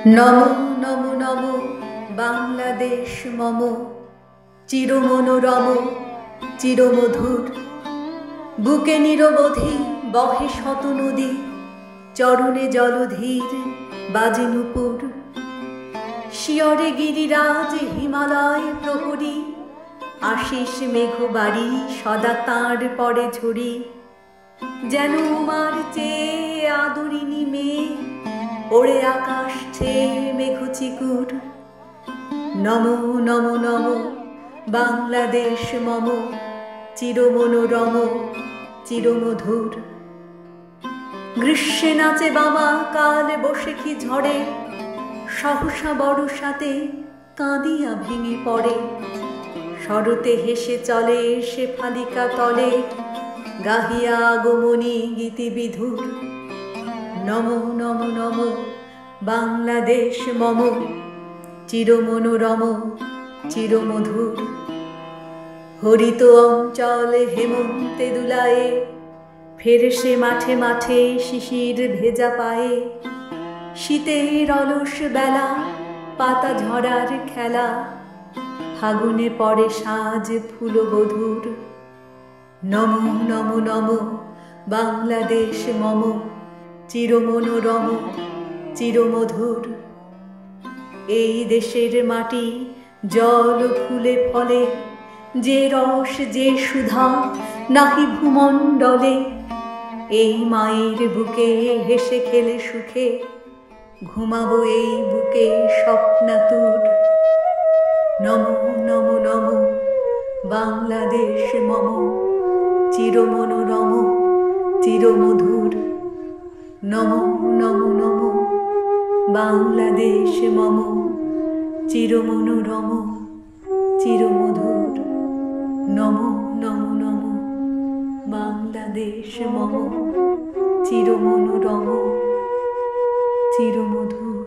নমো নমো নমো বাংলাদেশ মম চিরমনোরম চিরমধুর। বুকে নিরবধি বহে শত নদী, চরণে জলধীর বাজে নূপুর। শিয়রে গিরিরাজ হিমালয় প্রহরী, আশিস মেঘবাড়ি সদা তাঁর পরে ঝরি। যেন উমার চেয়ে আদরিনী মেয়ে, ওড়ে আকাশ ছেয়ে মেঘচিকুর। নমো নমো নমো বাংলাদেশ মম চিরমনোরম চিরমধুর। গ্রীষ্মে নাচে বামা কাল বৈশাখী ঝড়ে, সহসা বর্ষাতে কাঁদিয়া ভেঙে পড়ে। শরতে হেসে চলে শেফালিকা তলে, গাহিয়া আগমনী গীতিবিধুর। নমো নমো নমো বাংলাদেশ মম চিরমনোরম চিরমধুর। হরিত অঞ্চল হেমন্তে দুলায়ে, ফের সে মাঠে মাঠে শিশির ভেজা পায়ে। শীতের অলস বেলা পাতা ঝরার খেলা, ফাগুনে পড়ে সাজ ফুলবধূর। নমো নমো নমো বাংলাদেশ মম চিরমনোরম চিরমধুর। এই দেশের মাটি জল ফুলে ফলে, যে রস যে সুধা নাহি ভূমণ্ডলে। এই মায়ের বুকে হেসে খেলে সুখে, ঘুমাবো এই বুকে স্বপ্নাতুর। নমো নমো নমো বাংলাদেশ মম চিরমনোরম চিরমধুর। নমো নমো নমো বাংলাদেশ মম চিরমনোরম চিরমধুর। নমো নমো নমো বাংলাদেশ মম চিরমনোরম চিরমধুর।